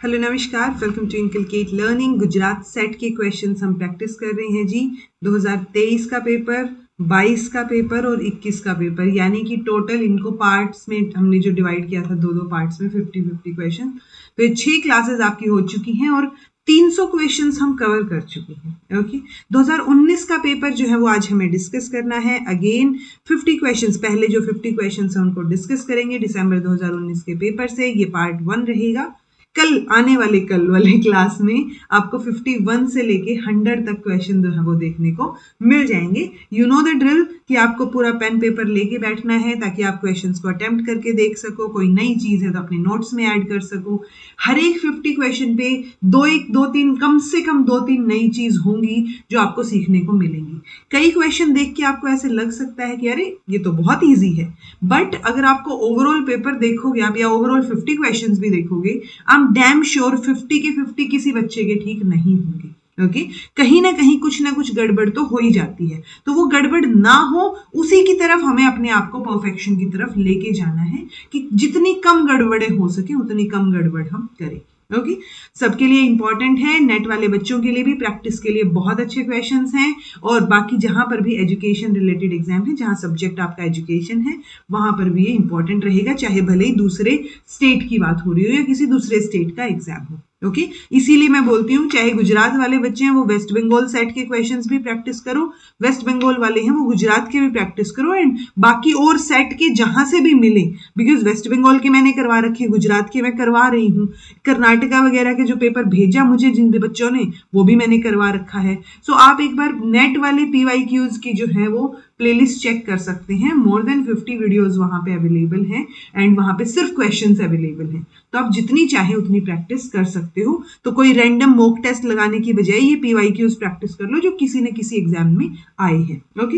Hello नमस्कार, welcome to inculcate learning. Gujarat set के questions हम प्रैक्टिस कर रहे हैं जी। 2023 का पेपर, 22 का पेपर और 21 का पेपर, यानी कि टोटल इनको पार्ट्स में हमने जो डिवाइड किया था दो पार्ट्स में 50-50 क्वेश्चन। तो ये 6 क्लासेस आपकी हो चुकी हैं और 300 क्वेश्चंस हम कवर कर चुके हैं। ओके, 2019 का पेपर जो है वो आज हमें डिस्कस करना है। अगेन 50 क्वेश्चंस, पहले जो 50 क्वेश्चंस हैं उनको डिस्कस करेंगे दिसंबर 2019 के पेपर से। ये पार्ट 1 रहेगा। कल वाले क्लास में आपको 51 से लेके 100 तक क्वेश्चन जो है वो देखने को मिल जाएंगे। यू नो द ड्रिल कि आपको पूरा पेन पेपर लेके बैठना है ताकि आप क्वेश्चंस को अटेम्प्ट करके देख सको। कोई नई चीज है तो अपने नोट्स में ऐड कर सको। हर एक 50 क्वेश्चन पे दो तीन कम से कम 2-3 नई चीज होंगी जो आपको सीखने को मिलेंगी। कई क्वेश्चन देख के आपको ऐसे लग सकता है कि अरे ये तो बहुत ईजी है, बट अगर आपको ओवरऑल पेपर देखोगे आप या ओवरऑल 50 क्वेश्चंस भी देखोगे, आप डैम श्योर 50 के 50 किसी बच्चे के ठीक नहीं होंगे। ओके, कहीं ना कहीं कुछ ना कुछ गड़बड़ तो हो ही जाती है। तो वो गड़बड़ ना हो उसी की तरफ हमें अपने आप को परफेक्शन की तरफ लेके जाना है कि जितनी कम गड़बड़ें हो सके उतनी कम गड़बड़ हम करें। ओके, सबके लिए इंपॉर्टेंट है। नेट वाले बच्चों के लिए भी प्रैक्टिस के लिए बहुत अच्छे क्वेश्चंस हैं और बाकी जहां पर भी एजुकेशन रिलेटेड एग्जाम है, जहां सब्जेक्ट आपका एजुकेशन है, वहां पर भी ये इंपॉर्टेंट रहेगा, चाहे भले ही दूसरे स्टेट की बात हो रही हो या किसी दूसरे स्टेट का एग्जाम हो। ओके, इसीलिए मैं बोलती हूँ चाहे गुजरात वाले बच्चे हैं वो वेस्ट बंगाल सेट के क्वेश्चंस भी प्रैक्टिस करो, वेस्ट बंगाल वाले हैं वो गुजरात के भी प्रैक्टिस करो, एंड बाकी और सेट के जहां से भी मिले, बिकॉज वेस्ट बंगाल के मैंने करवा रखे, गुजरात के मैं करवा रही हूँ, कर्नाटका वगैरह के जो पेपर भेजा मुझे जिन बच्चों ने वो भी मैंने करवा रखा है। सो आप एक बार नेट वाले PYQs की जो है वो प्लेलिस्ट चेक कर सकते हैं। मोर देन 50 वीडियोस वहां पे अवेलेबल हैं एंड वहां पे सिर्फ क्वेश्चंस अवेलेबल हैं, तो आप जितनी चाहे उतनी प्रैक्टिस कर सकते हो। तो कोई रैंडम मॉक टेस्ट लगाने की बजाय ये PYQs प्रैक्टिस कर लो जो किसी न किसी एग्जाम में आए हैं। Okay,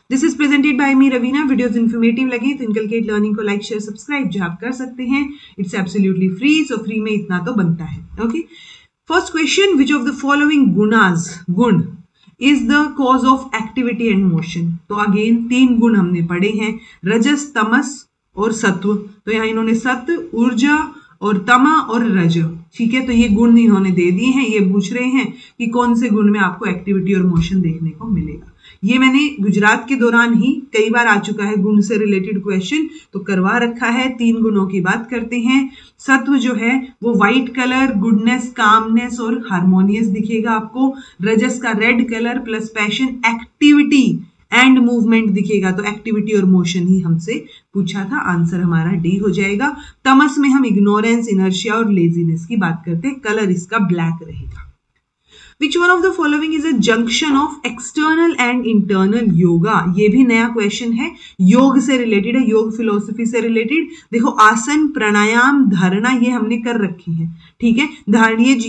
this is presented by me Raveena. Videos informative लगे तो इनकलकेट लर्निंग को लाइक शेयर सब्सक्राइब जो आप कर सकते हैं। It's absolutely free, so free में इतना तो बनता है। Okay, first question, which of the following guna is the cause of activity and motion. तो अगेन 3 गुण हमने पढ़े हैं, रजस, तमस और सत्व। तो यहाँ इन्होंने सत्व, ऊर्जा और तमा और रज, ठीक है, तो ये गुण इन्होंने दे दिए हैं। ये पूछ रहे हैं कि कौन से गुण में आपको एक्टिविटी और मोशन देखने को मिलेगा। ये मैंने गुजरात के दौरान ही कई बार आ चुका है गुण से रिलेटेड क्वेश्चन, तो करवा रखा है। 3 गुणों की बात करते हैं। सत्व जो है वो व्हाइट कलर, गुडनेस, कामनेस और हार्मोनियस दिखेगा आपको। रजस का red colour plus passion, activity and movement दिखेगा, तो एक्टिविटी और मोशन ही हमसे पूछा था। आंसर हमारा डी हो जाएगा। तमस में हम इग्नोरेंस, इनर्शिया और लेजीनेस की बात करते हैं। कलर इसका ब्लैक रहेगा। Which one of the following is a junction of external and internal yoga? ये भी नया क्वेश्चन है, योग से रिलेटेड है, योग फिलोसफी से रिलेटेड। देखो, आसन, प्राणायाम, धारणा ये हमने कर रखी है, ठीक है।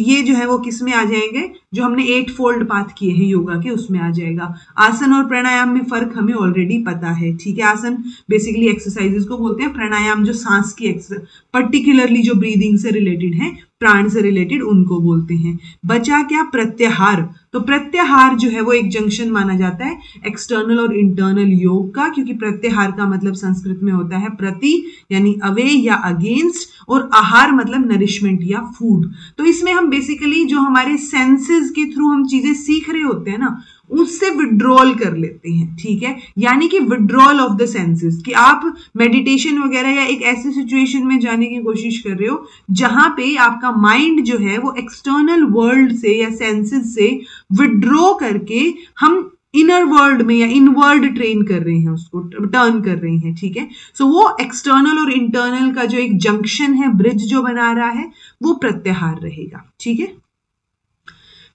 ये जो है वो किस में आ जाएंगे, जो हमने 8 फोल्ड पाथ किए हैं योगा के, उसमें आ जाएगा। आसन और प्राणायाम में फर्क हमें ऑलरेडी पता है, ठीक है। आसन बेसिकली एक्सरसाइजेस को बोलते हैं, प्राणायाम जो सांस की एक्सरसाइज, पर्टिकुलरली जो ब्रीदिंग से रिलेटेड है, प्राण से रिलेटेड, उनको बोलते हैं। बचा क्या, प्रत्याहार। तो प्रत्याहार जो है वो एक जंक्शन माना जाता है एक्सटर्नल और इंटरनल योग का, क्योंकि प्रत्याहार का मतलब संस्कृत में होता है प्रति यानी अवे या अगेंस्ट, और आहार मतलब नरिशमेंट या फूड। तो इसमें हम बेसिकली जो हमारे सेंसेस के थ्रू हम चीजें सीख रहे होते हैं ना, उससे विड्रॉल कर लेते हैं, ठीक है। यानी कि विड्रॉल ऑफ द सेंसेस, कि आप मेडिटेशन वगैरह या एक ऐसी सिचुएशन में जाने की कोशिश कर रहे हो जहां पे आपका माइंड जो है वो एक्सटर्नल वर्ल्ड से या सेंसेस से विड्रॉ करके हम इनर वर्ल्ड में या इनवर्ड ट्रेन कर रहे हैं, उसको टर्न कर रहे हैं, ठीक है। सो वो एक्सटर्नल और इंटरनल का जो एक जंक्शन है, ब्रिज जो बना रहा है, वो प्रत्याहार रहेगा, ठीक है।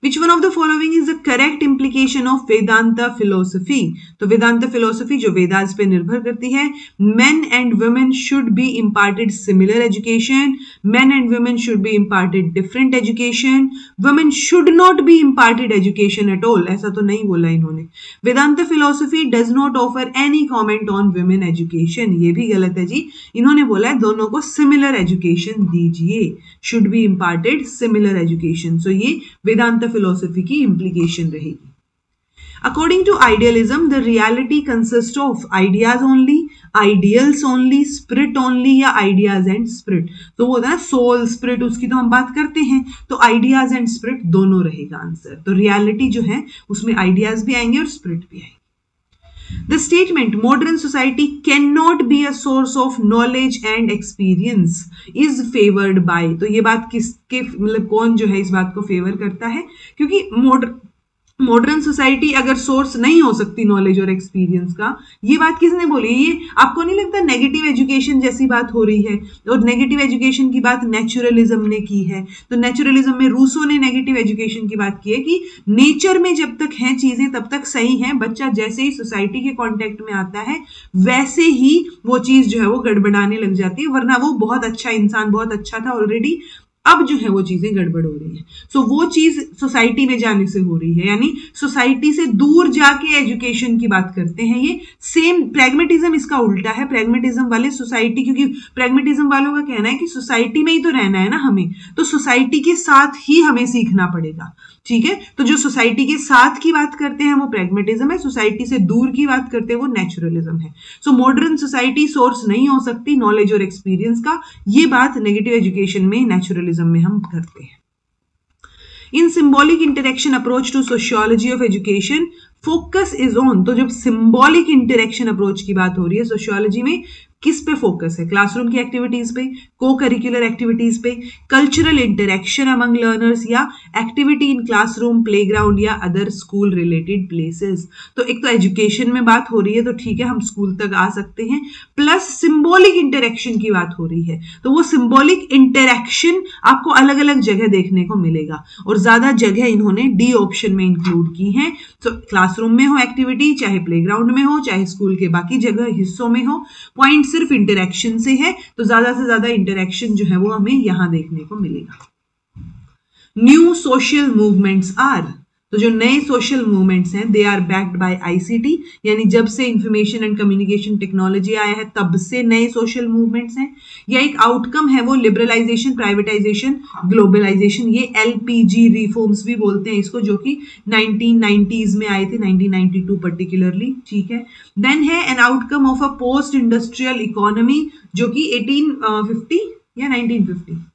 Which one of the following is the correct implication of Vedanta philosophy? तो वेदांत फिलोसफी जो वेदास पे निर्भर करती है, men and women should be imparted similar education, men and women should be imparted different education, women should not be imparted education at all, ऐसा तो नहीं बोला इन्होंने। वेदांत philosophy does not offer any comment on women education, ये भी गलत है जी। इन्होंने बोला है दोनों को similar education दीजिए, should be imparted similar education, so ये वेदांत फिलोसफी की इंप्लीकेशन रहेगी। According to idealism, the reality consists of ideas only, ideals only, spirit only या ideas and spirit. तो वो होता है सोल स्पिरिट, उसकी तो हम बात करते हैं, तो आइडियाज एंड स्पिरिट दोनों रहेगा आंसर. तो रियलिटी जो है उसमें आइडियाज भी आएंगे और स्पिरिट भी आएंगे. The statement modern society cannot be a source of knowledge and experience is favored by. तो ये बात किसके मतलब कौन जो है इस बात को फेवर करता है, क्योंकि मॉडर्न सोसाइटी अगर सोर्स नहीं हो सकती नॉलेज और एक्सपीरियंस का, ये बात किसने बोली? ये आपको नहीं लगता नेगेटिव एजुकेशन जैसी बात हो रही है? और नेगेटिव एजुकेशन की बात नेचुरलिज्म ने की है. तो नेचुरलिज्म में रूसो ने नेगेटिव एजुकेशन की बात की है कि नेचर में जब तक हैं चीजें तब तक सही हैं, बच्चा जैसे ही सोसाइटी के कॉन्टेक्ट में आता है वैसे ही वो चीज जो है वो गड़बड़ाने लग जाती है, वरना वो बहुत अच्छा इंसान, बहुत अच्छा था ऑलरेडी, अब जो है वो चीजें गड़बड़ हो रही है. सो वो चीज सोसाइटी में जाने से हो रही है, यानी सोसाइटी से दूर जाके एजुकेशन की बात करते हैं. ये सेम प्रैग्मेटिज्म इसका उल्टा है. प्रैग्मेटिज्म वाले सोसाइटी, क्योंकि प्रैग्मेटिज्म वालों का कहना है कि सोसाइटी में ही तो रहना है ना हमें, तो सोसाइटी के साथ ही हमें सीखना पड़ेगा. ठीक है, तो जो सोसाइटी के साथ की बात करते हैं वो प्रैग्मेटिज्म है, सोसाइटी से दूर की बात करते हैं वो नेचुरलिज्म है. सो मॉडर्न सोसाइटी सोर्स नहीं हो सकती नॉलेज और एक्सपीरियंस का, ये बात नेगेटिव एजुकेशन में, नेचुरलिज्म में हम करते हैं. In symbolic interaction approach to sociology of education focus is on. तो जब सिंबॉलिक इंटरेक्शन अप्रोच की बात हो रही है सोशियोलॉजी में, किस पे फोकस है? क्लासरूम की एक्टिविटीज पे, को करिकुलर एक्टिविटीज पे, कल्चरल इंटरेक्शन अमंग लर्नर्स, या एक्टिविटी इन क्लासरूम, प्लेग्राउंड या अदर स्कूल रिलेटेड प्लेसेस. तो एक तो एजुकेशन में बात हो रही है, तो ठीक है हम स्कूल तक आ सकते हैं, प्लस सिंबॉलिक इंटरेक्शन की बात हो रही है, तो वो सिंबॉलिक इंटरेक्शन आपको अलग अलग जगह देखने को मिलेगा, और ज्यादा जगह इन्होंने डी ऑप्शन में इंक्लूड की है. तो क्लासरूम में हो एक्टिविटी, चाहे प्लेग्राउंड में हो, चाहे स्कूल के बाकी जगह हिस्सों में हो, पॉइंट सिर्फ इंटरेक्शन से है, तो ज्यादा से ज्यादा इंटरेक्शन जो है वो हमें यहां देखने को मिलेगा. New social movements are. तो जो नए सोशल मूवमेंट्स हैं they are backed by ICT, यानी जब से इंफॉर्मेशन एंड कम्युनिकेशन टेक्नोलॉजी आया है तब से नए सोशल मूवमेंट्स हैं. या एक आउटकम है वो लिबरलाइजेशन, प्राइवेटाइजेशन, ग्लोबलाइजेशन, ये एलपीजी रिफॉर्म्स भी बोलते हैं इसको, जो कि 1990s में आए थे, 1992 पर्टिकुलरली. ठीक है, देन है an outcome of a post industrial economy, जो कि 1850 या 1950,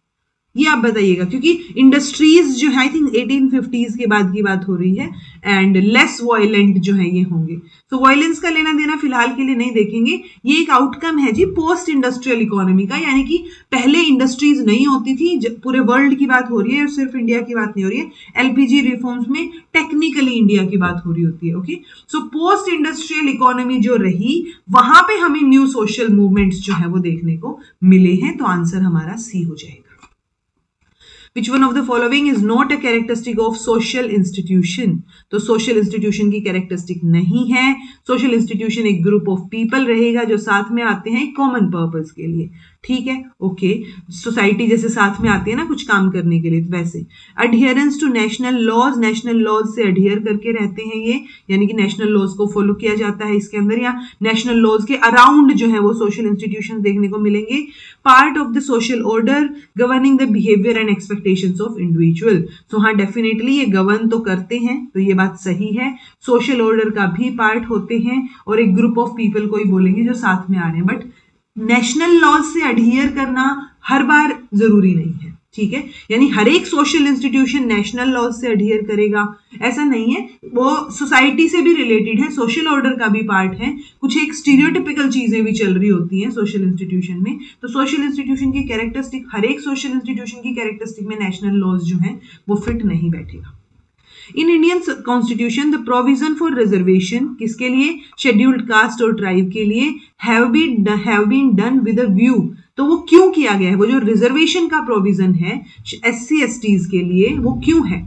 ये आप बताइएगा, क्योंकि इंडस्ट्रीज जो है आई थिंक 1850s के बाद की बात हो रही है, एंड लेस वायलेंट जो है ये होंगे. तो वायलेंस का लेना देना फिलहाल के लिए नहीं देखेंगे. ये एक आउटकम है जी पोस्ट इंडस्ट्रियल इकोनॉमी का, यानी कि पहले इंडस्ट्रीज नहीं होती थी, पूरे वर्ल्ड की बात हो रही है और सिर्फ इंडिया की बात नहीं हो रही है. एलपीजी रिफॉर्म्स में टेक्निकली इंडिया की बात हो रही होती है. Okay, so post industrial economy जो रही वहां पे हमें न्यू सोशल मूवमेंट्स जो है वो देखने को मिले हैं. तो आंसर हमारा सी हो जाएगा. Which one of the following is not a characteristic of social institution? तो social institution की characteristic नहीं है. social institution एक group of people रहेगा जो साथ में आते हैं common purpose के लिए. ठीक है, ओके, सोसाइटी जैसे साथ में आती है ना कुछ काम करने के लिए, वैसे. Adherence to national laws, national laws से अडियर करके रहते हैं ये, यानी कि नेशनल लॉज को फॉलो किया जाता है इसके अंदर, या नेशनल लॉज के अराउंड जो है वो सोशल इंस्टीट्यूशन देखने को मिलेंगे. Part of the social order governing the behaviour and expectations of individual. तो हाँ डेफिनेटली ये गवर्न तो करते हैं, तो ये बात सही है. सोशल ऑर्डर का भी पार्ट होते हैं, और एक ग्रुप ऑफ पीपल को ही बोलेंगे जो साथ में आ रहे हैं. बट नेशनल लॉज से अडहियर करना हर बार जरूरी नहीं है. ठीक है, यानी हर एक सोशल इंस्टीट्यूशन नेशनल लॉज से अडहियर करेगा ऐसा नहीं है, वो सोसाइटी से भी रिलेटेड है, सोशल ऑर्डर का भी पार्ट है. कुछ एक स्टीरियोटिपिकल चीजें भी चल रही होती हैं सोशल इंस्टीट्यूशन में. तो सोशल इंस्टीट्यूशन की कैरेक्टरिस्टिक, हर एक सोशल इंस्टीट्यूशन की कैरेक्टरिस्टिक में नेशनल लॉज जो है वो फिट नहीं बैठेगा. In Indian constitution the provision for reservation किसके लिए? शेड्यूल्ड कास्ट और ट्राइब के लिए. Have been done with a view. तो वो क्यों किया गया है? वो जो रिजर्वेशन का प्रोविजन है SC STs के लिए वो क्यों है?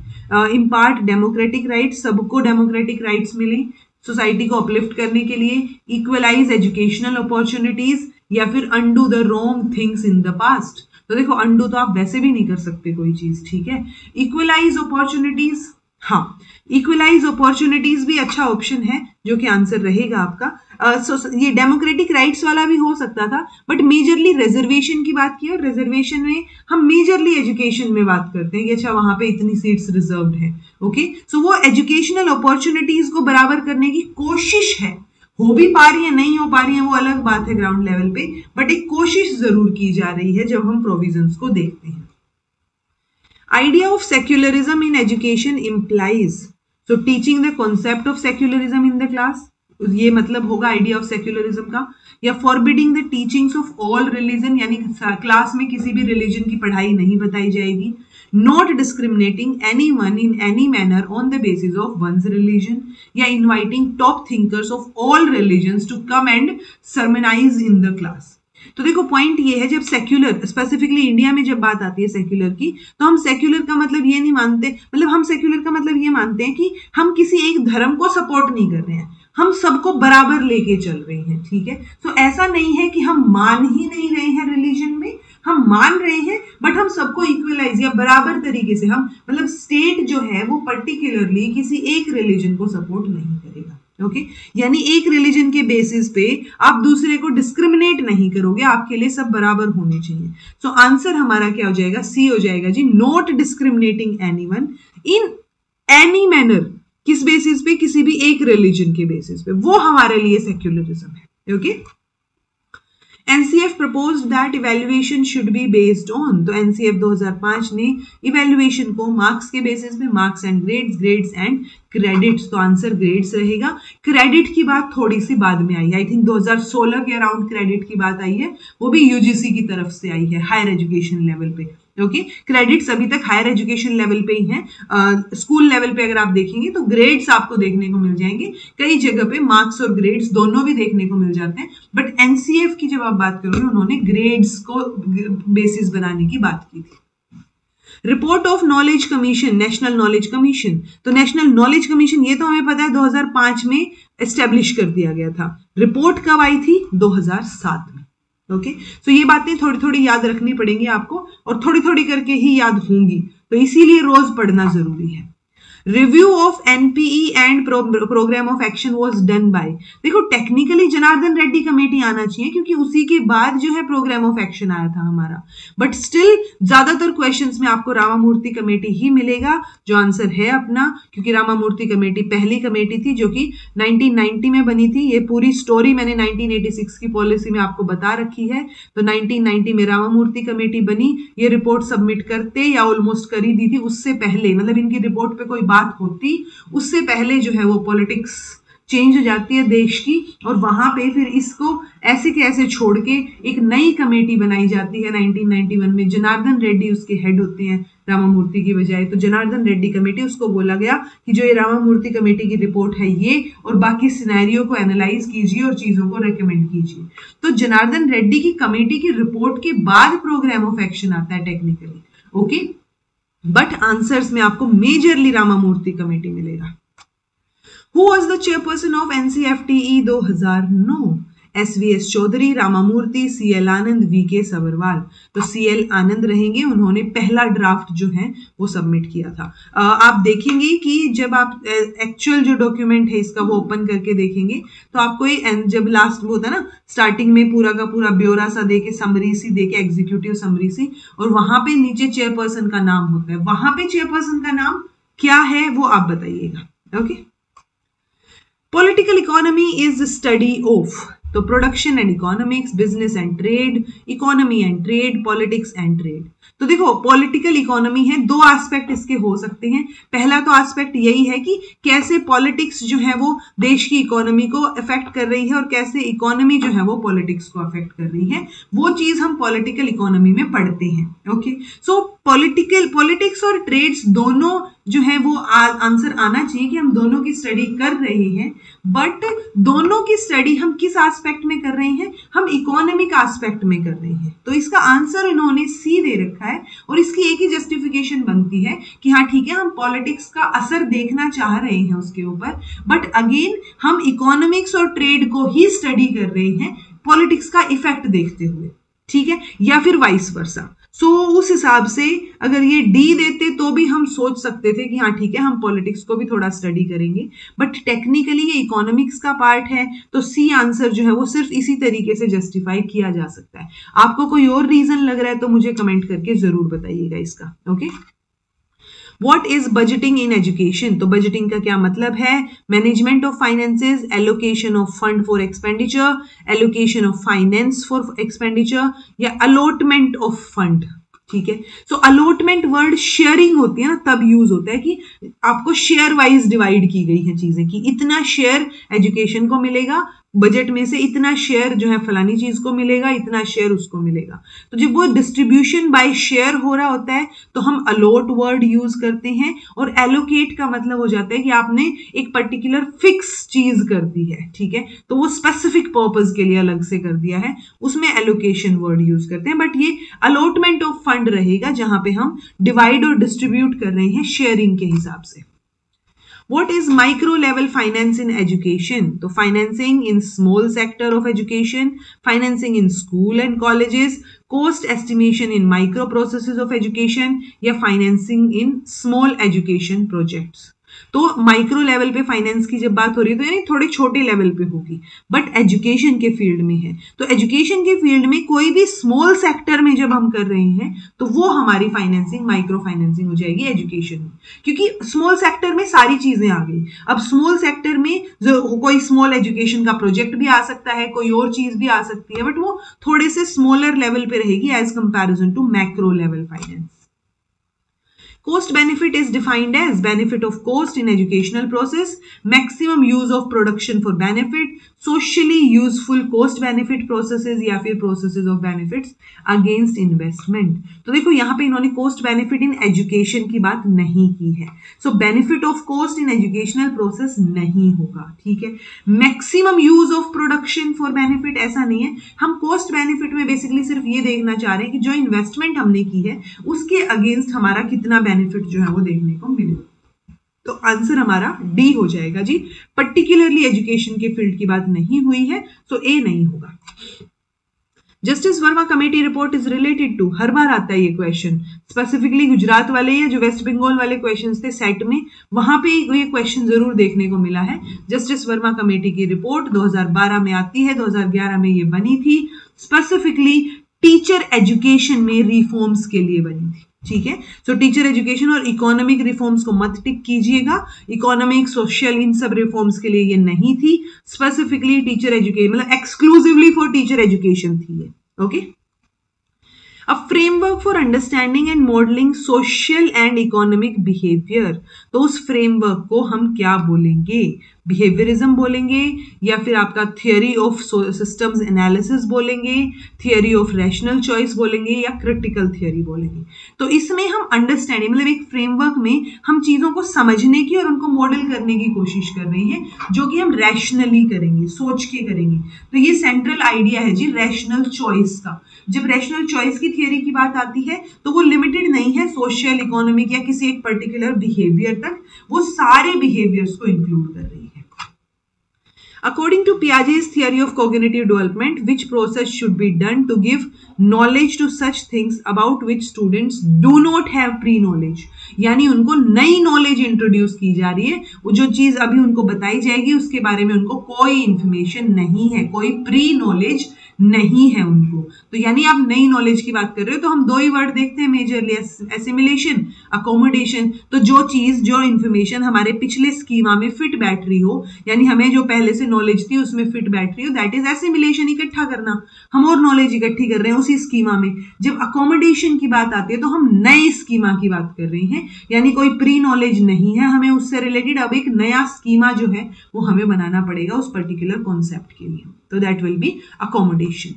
इम्पार्ट डेमोक्रेटिक राइट्स, सबको डेमोक्रेटिक राइट्स मिले सोसाइटी को अपलिफ्ट करने के लिए. इक्वलाइज एजुकेशनल अपॉर्चुनिटीज, या फिर undo the wrong things in the past. तो देखो अंडू तो आप वैसे भी नहीं कर सकते कोई चीज. ठीक है, इक्वलाइज अपॉर्चुनिटीज, हाँ इक्वलाइज अपॉर्चुनिटीज भी अच्छा ऑप्शन है जो कि आंसर रहेगा आपका. ये डेमोक्रेटिक राइट्स वाला भी हो सकता था, बट मेजरली रिजर्वेशन की बात की, और रिजर्वेशन में हम मेजरली एजुकेशन में बात करते हैं कि अच्छा वहां पे इतनी सीट्स रिजर्व्ड है। ओके, सो वो एजुकेशनल अपॉर्चुनिटीज को बराबर करने की कोशिश है, हो भी पा रही है नहीं हो पा रही है वो अलग बात है ग्राउंड लेवल पे, बट एक कोशिश जरूर की जा रही है जब हम प्रोविजंस को देखते हैं। Idea of secularism in education implies, so teaching the concept of secularism in the class, ये मतलब होगा आइडिया ऑफ सेक्युलरिज्म का, या forbidding the teachings of all religion, यानी क्लास में किसी भी रिलीजन की पढ़ाई नहीं बताई जाएगी, not discriminating anyone in any manner on the basis of one's religion, या inviting top thinkers of all religions to come and sermonize in the class। तो देखो पॉइंट ये है, जब सेक्युलर, स्पेसिफिकली इंडिया में जब बात आती है सेक्युलर की, तो हम सेक्युलर का मतलब ये नहीं मानते, मतलब हम सेक्युलर का मतलब ये मानते हैं कि हम किसी एक धर्म को सपोर्ट नहीं कर रहे हैं, हम सबको बराबर लेके चल रहे हैं। ठीक है, तो ऐसा नहीं है कि हम मान ही नहीं रहे हैं रिलीजन में, हम मान रहे हैं, बट हम सबको इक्वलाइज या बराबर तरीके से, हम मतलब स्टेट जो है वो पर्टिकुलरली किसी एक रिलीजन को सपोर्ट नहीं करेगा। ओके, यानी एक रिलीजन के बेसिस पे आप दूसरे को डिस्क्रिमिनेट नहीं करोगे, आपके लिए सब बराबर होने चाहिए। सो आंसर हमारा क्या हो जाएगा, सी हो जाएगा जी, not discriminating anyone in any manner, किस बेसिस पे, किसी भी एक रिलीजन के बेसिस पे, वो हमारे लिए सेक्युलरिज्म है। Okay, NCF proposed that evaluation should be based on, तो एनसीएफ 2005 ने इवैल्यूएशन को मार्क्स के बेसिस पे, marks and grades, grades and credits, तो आंसर ग्रेड्स रहेगा। क्रेडिट की बात थोड़ी सी बाद में आई, आई थिंक 2016 के अराउंड क्रेडिट की बात आई है, वो भी यूजीसी की तरफ से आई है हायर एजुकेशन लेवल पे। ओके, क्रेडिट्स अभी तक हायर एजुकेशन लेवल पे ही हैं। स्कूल लेवल पे अगर आप देखेंगे तो ग्रेड्स आपको देखने को मिल जाएंगे, कई जगह पे मार्क्स और ग्रेड्स दोनों भी देखने को मिल जाते हैं, बट एनसीएफ की जब आप बात करोगे उन्होंने ग्रेड्स को बेसिस बनाने की बात की थी। Report of knowledge commission, national knowledge commission, तो नेशनल नॉलेज कमीशन ये तो हमें पता है 2005 में एस्टेब्लिश कर दिया गया था, रिपोर्ट कब आई थी, 2007 में। ओके, सो ये बातें थोड़ी थोड़ी याद रखनी पड़ेंगी आपको, और थोड़ी थोड़ी करके ही याद होंगी, तो इसीलिए रोज पढ़ना जरूरी है। Review of NPE and programme of action was done by, देखो टेक्निकली जनार्दन रेड्डी कमेटी आना चाहिए, क्योंकि उसी के बाद जो है प्रोग्राम ऑफ एक्शन आया था हमारा, बट स्टिल ज्यादातर क्वेश्चंस में आपको रामामूर्ति कमेटी ही मिलेगा, जो आंसर है अपना, क्योंकि रामामूर्ति कमेटी पहली कमेटी थी जो कि 1990 में बनी थी। ये पूरी स्टोरी मैंने 1986 की पॉलिसी में आपको बता रखी है। तो 1990 में रामामूर्ति कमेटी बनी, ये रिपोर्ट सबमिट करते या ऑलमोस्ट कर ही दी थी, उससे पहले मतलब इनकी रिपोर्ट पे कोई बात होती उससे पहले जो है वो पॉलिटिक्स चेंज हो जाती है देश की, और वहां पे फिर इसको ऐसे के ऐसे छोड़ के एक नई कमेटी बनाई जाती है 1991 में। जनार्दन रेड्डी उसके हेड होते हैं रामामूर्ति की बजाय, तो जनार्दन रेड्डी कमेटी, उसको बोला गया कि जो ये रामामूर्ति कमेटी की रिपोर्ट है ये, और बाकी सिनेरियो को एनालाइज कीजिए और चीजों को रेकमेंड कीजिए। तो जनार्दन रेड्डी की कमेटी की रिपोर्ट के बाद प्रोग्राम ऑफ एक्शन आता है टेक्निकली। ओके, बट आंसर्स में आपको मेजरली रामामूर्ति कमेटी मिलेगा। Who was the chairperson of NCFTE 2009? SVS Chaudhary, Ramamurthy, CL Anand, VK Sabharwal. तो सीएल आनंद रहेंगे, उन्होंने पहला ड्राफ्ट जो है वो सबमिट किया था। आप देखेंगे कि जब आप एक्चुअल जो डॉक्यूमेंट है इसका वो ओपन करके देखेंगे तो आपको जब लास्ट वो होता है ना, स्टार्टिंग में पूरा का पूरा ब्यौरा सा देके, समरी सी देके, एग्जीक्यूटिव समरी सी, और वहां पे नीचे चेयरपर्सन का नाम होता है, वहां पे चेयरपर्सन का नाम क्या है वो आप बताइएगा। Okay, political economy is study of, तो production and economics, business and trade, economy and trade, politics and trade. तो देखो पॉलिटिकल इकोनॉमी है, दो एस्पेक्ट इसके हो सकते हैं। पहला तो एस्पेक्ट यही है कि कैसे पॉलिटिक्स जो है वो देश की इकोनॉमी को अफेक्ट कर रही है, और कैसे इकोनॉमी जो है वो पॉलिटिक्स को अफेक्ट कर रही है, वो चीज हम पॉलिटिकल इकोनॉमी में पढ़ते हैं। ओके, सो पॉलिटिक्स और ट्रेड्स दोनों जो है वो आंसर आना चाहिए कि हम दोनों की स्टडी कर रहे हैं, बट दोनों की स्टडी हम किस एस्पेक्ट में कर रहे हैं, हम इकोनॉमिक एस्पेक्ट में कर रहे हैं। तो इसका आंसर इन्होंने सी दे रखा है, और इसकी एक ही जस्टिफिकेशन बनती है कि हाँ ठीक है, हम पॉलिटिक्स का असर देखना चाह रहे हैं उसके ऊपर, बट अगेन हम इकोनॉमिक्स और ट्रेड को ही स्टडी कर रहे हैं पॉलिटिक्स का इफेक्ट देखते हुए। ठीक है, या फिर वाइस वर्सा। सो उस हिसाब से अगर ये डी देते तो भी हम सोच सकते थे कि हाँ ठीक है, हम पॉलिटिक्स को भी थोड़ा स्टडी करेंगे, बट टेक्निकली ये इकोनॉमिक्स का पार्ट है, तो सी आंसर जो है वो सिर्फ इसी तरीके से जस्टिफाई किया जा सकता है। आपको कोई और रीजन लग रहा है तो मुझे कमेंट करके जरूर बताइएगा इसका। Okay, What is budgeting in education? तो बजटिंग का क्या मतलब है? Management of finances, allocation of fund for expenditure, allocation of finance for expenditure, या अलॉटमेंट ऑफ फंड। ठीक है, सो अलॉटमेंट वर्ड शेयरिंग होती है ना, तब यूज होता है कि आपको शेयर वाइज डिवाइड की गई है चीजें, कि इतना शेयर एजुकेशन को मिलेगा, बजट में से इतना शेयर जो है फलानी चीज को मिलेगा, इतना शेयर उसको मिलेगा। तो जब वो डिस्ट्रीब्यूशन बाय शेयर हो रहा होता है तो हम अलॉट वर्ड यूज करते हैं, और एलोकेट का मतलब हो जाता है कि आपने एक पर्टिकुलर फिक्स चीज कर दी है। ठीक है, तो वो स्पेसिफिक पर्पस के लिए अलग से कर दिया है, उसमें एलोकेशन वर्ड यूज करते हैं। बट ये अलॉटमेंट ऑफ फंड रहेगा जहां पे हम डिवाइड और डिस्ट्रीब्यूट कर रहे हैं शेयरिंग के हिसाब से। What is micro level finance in education? तो financing in small sector of education, financing in school and colleges, cost estimation in micro processes of education, या financing in small education projects। तो micro level पे finance की जब बात हो रही है तो यानी थोड़े छोटे लेवल पे होगी, बट एजुकेशन के फील्ड में है, तो एजुकेशन के फील्ड में कोई भी स्मॉल सेक्टर में जब हम कर रहे हैं तो वो हमारी फाइनेंसिंग माइक्रो फाइनेंसिंग हो जाएगी एजुकेशन में, क्योंकि स्मॉल सेक्टर में सारी चीजें आ गई। अब स्मॉल सेक्टर में कोई स्मॉल एजुकेशन का प्रोजेक्ट भी आ सकता है, कोई और चीज भी आ सकती है, बट वो थोड़े से स्मॉलर लेवल पे रहेगी as comparison to macro level finance. Cost benefit is defined as benefit of cost in educational process, maximum use of production for benefit, socially useful cost benefit processes या फिर processes of benefits against investment। तो देखो यहाँ पे इन्होंने cost benefit in education की बात नहीं की है, so benefit of cost in educational process नहीं होगा। ठीक है, maximum use of production for benefit ऐसा नहीं है, हम cost benefit में बेसिकली सिर्फ ये देखना चाह रहे हैं कि जो इन्वेस्टमेंट हमने की है उसके अगेंस्ट हमारा कितना बेनिफिट जो है वो देखने को मिलेगा। तो आंसर हमारा डी हो जाएगा जी, पर्टिकुलरली एजुकेशन के फील्ड की बात नहीं हुई है, सो ए नहीं होगा। Justice Verma committee report is related to, हर बार आता है ये क्वेश्चन, स्पेसिफिकली गुजरात वाले या जो वेस्ट बंगाल वाले क्वेश्चंस थे सेट में, वहां पे ये क्वेश्चन जरूर देखने को मिला है। जस्टिस वर्मा कमेटी की रिपोर्ट 2012 में आती है, 2011 में ये बनी थी, स्पेसिफिकली टीचर एजुकेशन में रिफॉर्म्स के लिए बनी थी। ठीक है, सो टीचर एजुकेशन और इकोनॉमिक रिफॉर्म्स को मत टिक कीजिएगा, इकोनॉमिक सोशल इन सब रिफॉर्म्स के लिए ये नहीं थी, स्पेसिफिकली टीचर एजुकेशन मतलब एक्सक्लूसिवली फॉर टीचर एजुकेशन थी ये। Okay, a framework for understanding and modelling social and economic behaviour, तो उस फ्रेमवर्क को हम क्या बोलेंगे? बिहेवियरिज्म बोलेंगे, या फिर आपका थियोरी ऑफ सिस्टम्स एनालिसिस बोलेंगे, थियोरी ऑफ रैशनल चॉइस बोलेंगे, या क्रिटिकल थियोरी बोलेंगे। तो इसमें हम अंडरस्टैंडिंग मतलब एक फ्रेमवर्क में हम चीजों को समझने की और उनको मॉडल करने की कोशिश कर रहे हैं, जो कि हम रैशनली करेंगे, सोच के करेंगे। तो ये सेंट्रल आइडिया है जी रैशनल चॉइस का। जब रैशनल चॉइस की थियोरी की बात आती है तो वो लिमिटेड नहीं है सोशल, इकोनॉमिक या किसी एक पर्टिकुलर बिहेवियर तक, वो सारे बिहेवियर्स को इंक्लूड कर रही है। According to Piaget's theory of cognitive development, which process should be done to give knowledge to such things about which students do not have pre-knowledge? यानी उनको नई नॉलेज इंट्रोड्यूस की जा रही है, वो जो चीज अभी उनको बताई जाएगी उसके बारे में उनको कोई इंफॉर्मेशन नहीं है, कोई प्री नॉलेज नहीं है उनको। तो यानी आप नई नॉलेज की बात कर रहे हो तो हम दो ही वर्ड देखते हैं मेजरली, एसिमिलेशन, अकोमोडेशन। तो जो चीज, जो इंफॉर्मेशन हमारे पिछले स्कीमा में फिट बैठ रही हो, यानी हमें जो पहले से नॉलेज थी उसमें फिट बैठ रही हो, दैट इज एसिमिलेशन, इकट्ठा करना। हम और नॉलेज इकट्ठी कर रहे हैं उसी स्कीमा में। जब अकोमोडेशन की बात आती है तो हम नए स्कीमा की बात कर रहे हैं, यानी कोई प्री नॉलेज नहीं है हमें उससे रिलेटेड, अब एक नया स्कीमा जो है वो हमें बनाना पड़ेगा उस पर्टिकुलर कॉन्सेप्ट के लिए। तो that will be accommodation.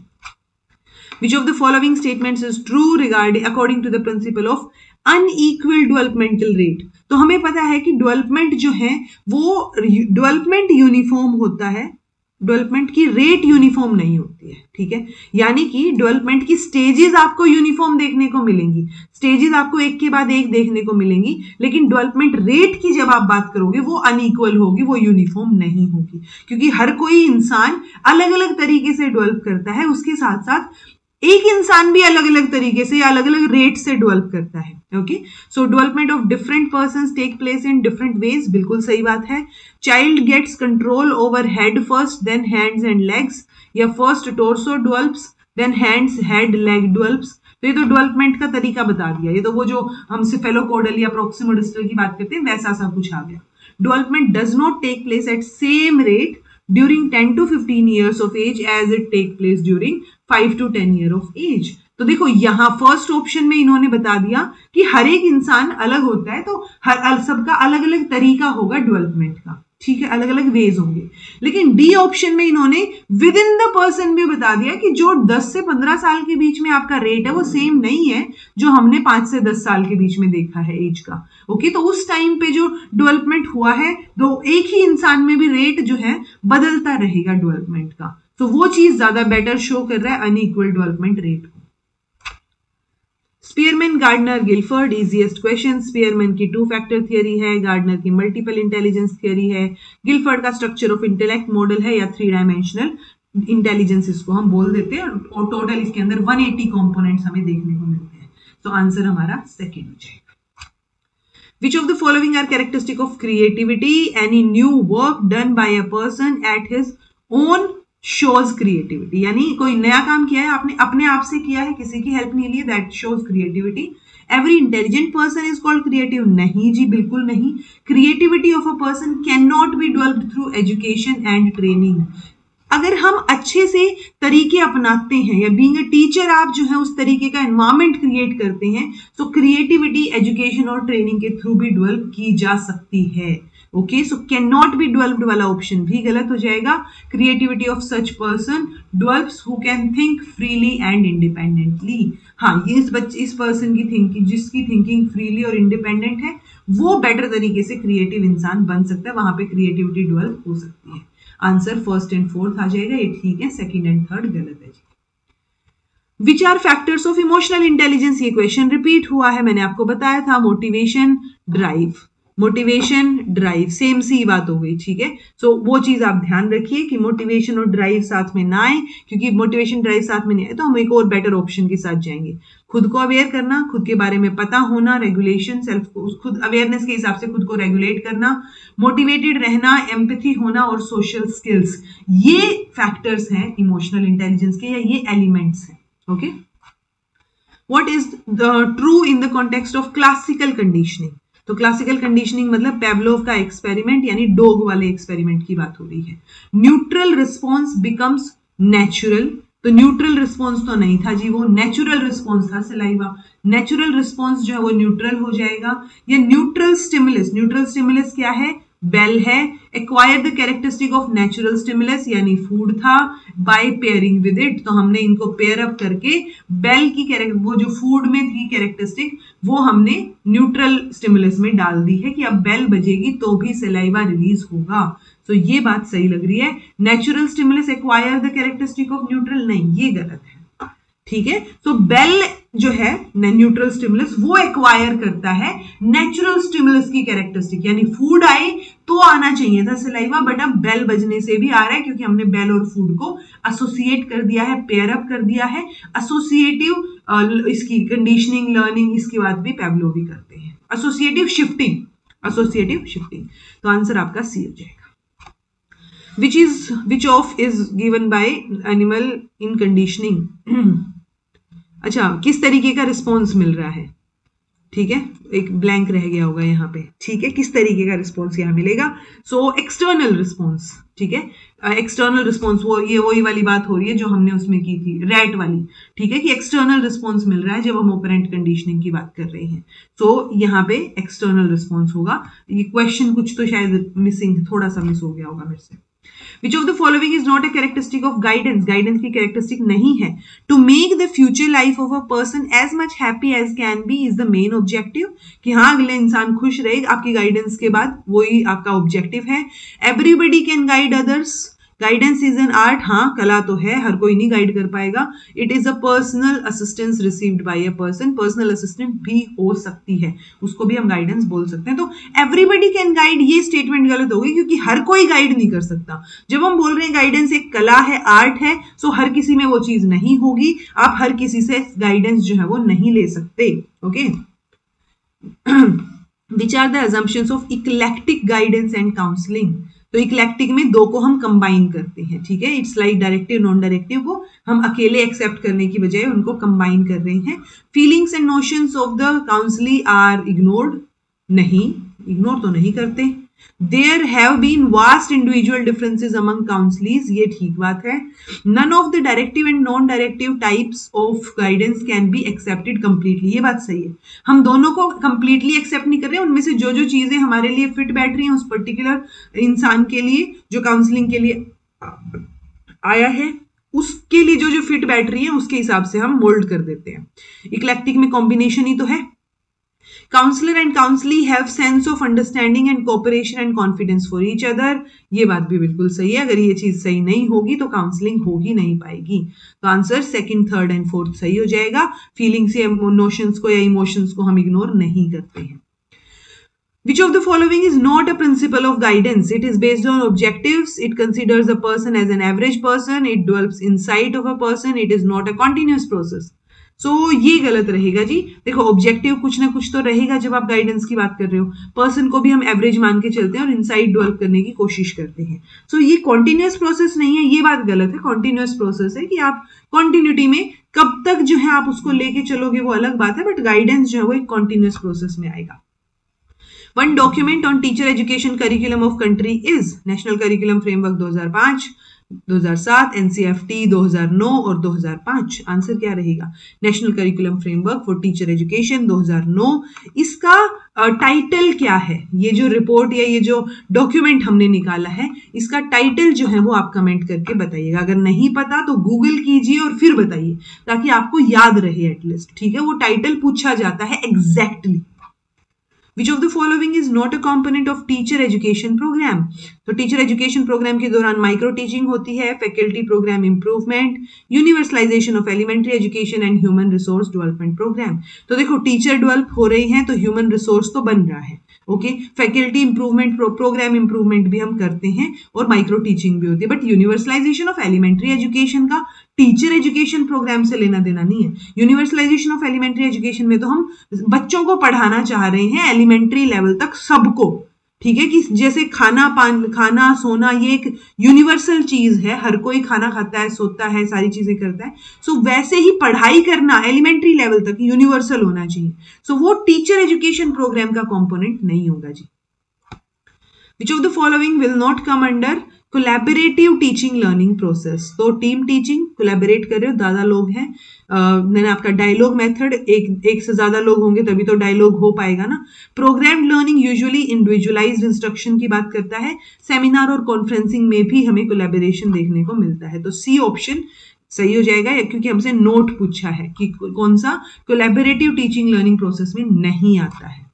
Which of the following statements is true regarding according to the principle of unequal developmental rate? तो हमें पता है कि डेवलपमेंट जो है वो डेवलपमेंट यूनिफॉर्म होता है, डेवलपमेंट की रेट यूनिफॉर्म नहीं होती है। ठीक है, यानी कि डेवलपमेंट की स्टेजेस आपको यूनिफॉर्म देखने को मिलेंगी, स्टेजेस आपको एक के बाद एक देखने को मिलेंगी, लेकिन डेवलपमेंट रेट की जब आप बात करोगे वो अनइक्वल होगी, वो यूनिफॉर्म नहीं होगी, क्योंकि हर कोई इंसान अलग अलग तरीके से डेवलप करता है। उसके साथ साथ एक इंसान भी अलग अलग तरीके से या अलग अलग रेट से डेवलप करता है. Okay, so development of different persons take place in different ways, बिल्कुल सही बात है. Child gets control over head first, then hands and legs, या first torso develops, then hands head leg develops. तो ये तो डेवलपमेंट का तरीका बता दिया. ये तो वो जो हम सेफेलोकोडल या प्रोक्सिमोडिस्टल की बात करते हैं वैसा सा कुछ आ गया. Development does not take place at same rate during 10 to 15 years of age as it take place during 5 to 10 year of age. तो देखो यहाँ फर्स्ट ऑप्शन में इन्होंने बता दिया कि हर एक इंसान अलग होता है, तो हर सबका अलग अलग तरीका होगा डेवलपमेंट का. ठीक है, अलग अलग वेज होंगे. लेकिन डी ऑप्शन में इन्होंने विद इन द पर्सन भी बता दिया कि जो 10 से 15 साल के बीच में आपका रेट है वो सेम नहीं है जो हमने 5 से 10 साल के बीच में देखा है एज का. ओके, तो उस टाइम पे जो डेवलपमेंट हुआ है तो एक ही इंसान में भी रेट जो है बदलता रहेगा डेवलपमेंट का. तो वो चीज ज्यादा बेटर शो कर रहा है अनइक्वल डेवलपमेंट रेट को. Spearman, Gardner, Guilford, easiest question. Spearman की 2 फैक्टर थियरी है, गार्डनर की मल्टीपल इंटेलिजेंस थियरी है, गिलफर्ड का स्ट्रक्चर ऑफ इंटेलेक्ट मॉडल है या 3 डायमेंशनल इंटेलिजेंस इसको हम बोल देते हैं. और टोटल इसके अंदर 180 कंपोनेंट्स हमें देखने को मिलते हैं. तो आंसर हमारा सेकेंड हो जाएगा. Which of the following are characteristic of creativity? Any new work done by a person at his own shows creativity. यानी कोई नया काम किया है आपने, अपने आप से किया है, किसी की हेल्प नहीं ली, that shows creativity. Every intelligent person is called creative. नहीं जी, बिल्कुल नहीं. Creativity of a person cannot be developed through education and training. अगर हम अच्छे से तरीके अपनाते हैं या बीइंग अ टीचर आप जो है उस तरीके का एनवायरमेंट क्रिएट करते हैं, तो क्रिएटिविटी एजुकेशन और ट्रेनिंग के थ्रू भी डेवलप की जा सकती है. Okay, so can not be developed वाला ऑप्शन भी गलत हो जाएगा. Creativity of such person develops who can think freely and independently. हाँ, ये इस पर्सन की थिंकिंग, जिसकी थिंकिंग फ्रीली और इंडिपेंडेंट है, वो बेटर तरीके से क्रिएटिव इंसान बन सकता है, वहां पे क्रिएटिविटी डेवलप हो सकती है. आंसर फर्स्ट एंड फोर्थ आ जाएगा, ये ठीक है. सेकंड एंड थर्ड गलत है जी. Which are factors of emotional intelligence, ये क्वेश्चन रिपीट हुआ है, मैंने आपको बताया था. Motivation, drive, motivation, drive, same सी बात हो गई. ठीक है, सो वो चीज आप ध्यान रखिए कि मोटिवेशन और ड्राइव साथ में ना आए, क्योंकि मोटिवेशन ड्राइव साथ में नहीं आए तो हम एक और बेटर ऑप्शन के साथ जाएंगे. खुद को अवेयर करना, खुद के बारे में पता होना, रेगुलेशन, सेल्फ खुद अवेयरनेस के हिसाब से खुद को रेगुलेट करना, मोटिवेटेड रहना, एम्पैथी होना और सोशल स्किल्स, ये फैक्टर्स हैं इमोशनल इंटेलिजेंस के, या ये एलिमेंट्स हैं. Okay, what is the true in the context of classical conditioning. तो क्लासिकल कंडीशनिंग मतलब पेवलोव का एक्सपेरिमेंट यानी डॉग वाले एक्सपेरिमेंट की बात हो रही है. Neutral response becomes natural. तो न्यूट्रल रिस्पॉन्स तो नहीं था जी, वो नेचुरल रिस्पॉन्स था सलाइवा. नेचुरल रिस्पॉन्स जो है वो न्यूट्रल हो जाएगा. ये न्यूट्रल स्टिमुलस, न्यूट्रल स्टिमुलस क्या है? बेल है. Acquire the characteristic of natural stimulus यानी फूड था. बाय पेयरिंग विद इट, तो हमने इनको पेयर अप करके बेल की वो जो फूड में थी कैरेक्टरिस्टिक, वो हमने न्यूट्रल स्टिमुलस में डाल दी है कि अब बेल बजेगी तो भी सलाइवा रिलीज होगा. तो ये बात सही लग रही है. Natural stimulus acquire the characteristic of neutral, नहीं, ये गलत है. ठीक है, तो बेल जो है न्यूट्रल स्टिमुलस वो एक्वायर करता है नेचुरल स्टिमुलस की कैरेक्टरिस्टिक, यानी फूड आए तो आना चाहिए था सलाइवा, बट अब बेल बजने से भी आ रहा है क्योंकि हमने बेल और फूड को एसोसिएट कर दिया है, पेयर अप कर दिया है. एसोसिएटिव इसकी कंडीशनिंग, लर्निंग, इसकी बात भी पेवलोव भी करते हैं. Associative shifting, associative shifting. तो आंसर आपका सी हो जाएगा. which of is given by animal in conditioning. अच्छा, किस तरीके का रिस्पॉन्स मिल रहा है? ठीक है, एक ब्लैंक रह गया होगा यहाँ पे. ठीक है, किस तरीके का रिस्पॉन्स यहाँ मिलेगा? So external response. ठीक है, एक्सटर्नल रिस्पॉन्स, वो ये वही वाली बात हो रही है जो हमने उसमें की थी, रैट वाली. ठीक है, कि एक्सटर्नल रिस्पॉन्स मिल रहा है जब हम ऑपरेंट कंडीशनिंग की बात कर रहे हैं. सो यहाँ पे एक्सटर्नल रिस्पॉन्स होगा. ये क्वेश्चन कुछ तो शायद मिसिंग, थोड़ा सा मिस हो गया होगा मेरे से. Which of the following is not a characteristic of guidance? Guidance की characteristic नहीं है. To make the future life of a person as much happy as can be is the main objective. कि हाँ, अगले इंसान खुश रहे आपकी गाइडेंस के बाद, वही आपका ऑब्जेक्टिव है. Everybody can guide others. Guidance is an art, हाँ कला तो है, हर कोई नहीं गाइड कर पाएगा. It is a personal assistance received by a person, personal assistant भी हो सकती है, उसको भी हम गाइडेंस बोल सकते हैं. तो एवरीबडी कैन गाइड, ये स्टेटमेंट गलत होगी क्योंकि हर कोई गाइड नहीं कर सकता. जब हम बोल रहे हैं गाइडेंस एक कला है, आर्ट है, सो हर किसी में वो चीज नहीं होगी, आप हर किसी से गाइडेंस जो है वो नहीं ले सकते. Okay. Which are the assumptions of eclectic guidance and counseling? तो इक्लेक्टिक में दो को हम कंबाइन करते हैं, ठीक है. It's like directive non directive को हम अकेले एक्सेप्ट करने की बजाय उनको कंबाइन कर रहे हैं. Feelings and notions of the counselee are ignored, नहीं, इग्नोर तो नहीं करते. There have been vast individual differences among counselees, ये ठीक बात है. None of the directive and non-directive types of guidance can be accepted completely, ये बात सही है. हम दोनों को completely accept नहीं कर रहे हैं, उनमें से जो जो चीजें हमारे लिए फिट बैठ रही हैं उस पर्टिकुलर इंसान के लिए जो काउंसलिंग के लिए आया है, उसके लिए जो जो फिट बैठ रही है उसके हिसाब से हम मोल्ड कर देते हैं. इक्लेक्टिक में कॉम्बिनेशन ही तो है. Counselor and counselee have sense of understanding and cooperation and confidence for each other, ये बात भी बिल्कुल सही है. अगर ये चीज सही नहीं होगी तो काउंसलिंग हो ही नहीं पाएगी. तो answer second, third and fourth सही हो जाएगा. फीलिंग्स या नोशंस को या इमोशंस को हम इग्नोर नहीं करते हैं. Which of the following is not a principle of guidance? It is based on objectives. It considers a person as an average person. It develops insight of a person. It is not a continuous process. सो ये गलत रहेगा जी. देखो objective कुछ ना कुछ तो रहेगा जब आप गाइडेंस की बात कर रहे हो. पर्सन को भी हम एवरेज मान के चलते हैं और इनसाइट डेवलप करने की कोशिश करते हैं. सो ये कॉन्टिन्यूअस प्रोसेस नहीं है, ये बात गलत है. कॉन्टिन्यूअस प्रोसेस है कि आप कॉन्टिन्यूटी में कब तक जो है आप उसको लेके चलोगे वो अलग बात है, बट गाइडेंस जो है वो एक कॉन्टिन्यूअस प्रोसेस में आएगा. One document on teacher education curriculum of country is national curriculum framework 2005, 2007, NCFT 2009 और 2005. आंसर क्या रहेगा? National curriculum framework for teacher education 2009. इसका टाइटल क्या है? ये जो रिपोर्ट या ये जो डॉक्यूमेंट हमने निकाला है, इसका टाइटल जो है वो आप कमेंट करके बताइएगा. अगर नहीं पता तो गूगल कीजिए और फिर बताइए ताकि आपको याद रहे एटलीस्ट, ठीक है. वो टाइटल पूछा जाता है exactly. Which of the following is not a component of teacher education program? तो टीचर एजुकेशन प्रोग्राम के दौरान माइक्रो टीचिंग होती है, faculty programme improvement, universalisation of elementary education and human resource development programme. तो देखो टीचर डेवलप हो रही हैं तो ह्यूमन रिसोर्स तो बन रहा है. Okay, faculty improvement, programme improvement भी हम करते हैं और माइक्रो टीचिंग भी होती है. But universalisation of elementary education का टीचर एजुकेशन प्रोग्राम से लेना देना नहीं है. यूनिवर्सलाइजेशन ऑफ एलिमेंट्री एजुकेशन में तो हम बच्चों को पढ़ाना चाह रहे हैं एलिमेंट्री लेवल तक सबको, ठीक है. कि जैसे खाना सोना ये एक यूनिवर्सल चीज है, हर कोई खाना खाता है, सोता है, सारी चीजें करता है. सो वैसे ही पढ़ाई करना एलिमेंट्री लेवल तक यूनिवर्सल होना चाहिए. सो वो टीचर एजुकेशन प्रोग्राम का कंपोनेंट नहीं होगा जी. Which of the following will not come under collaborative teaching learning process? तो टीम टीचिंग, कोलैबोरेट कर रहे हो, ज्यादा लोग हैं. मैंने आपका डायलॉग मेथड, एक से ज्यादा लोग होंगे तभी तो डायलॉग हो पाएगा ना. Programme learning usually individualised instruction की बात करता है. सेमिनार और कॉन्फ्रेंसिंग में भी हमें कोलैबोरेशन देखने को मिलता है. तो सी ऑप्शन सही हो जाएगा क्योंकि हमसे नोट पूछा है कि कौन सा कोलैबोरेटिव टीचिंग लर्निंग प्रोसेस में नहीं आता है.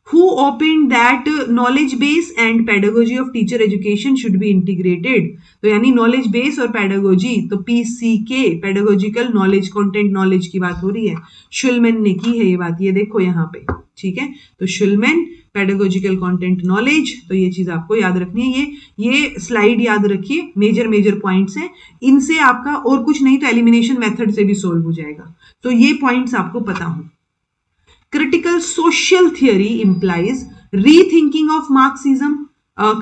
Who opened that knowledge base and pedagogy of teacher education should be integrated? तो यानी नॉलेज बेस और पेडागोजी, तो PCK pedagogical knowledge, content knowledge की बात हो रही है. शुलमैन ने की है ये बात, ये देखो यहाँ पे, ठीक है. तो शुलमैन पेडागोजिकल कंटेंट नॉलेज, तो ये चीज आपको याद रखनी है. ये स्लाइड याद रखिए, मेजर पॉइंट्स हैं. इनसे आपका और कुछ नहीं तो एलिमिनेशन मेथड से भी सोल्व हो जाएगा. तो ये पॉइंट्स आपको पता हो. Critical social theory implies rethinking of Marxism,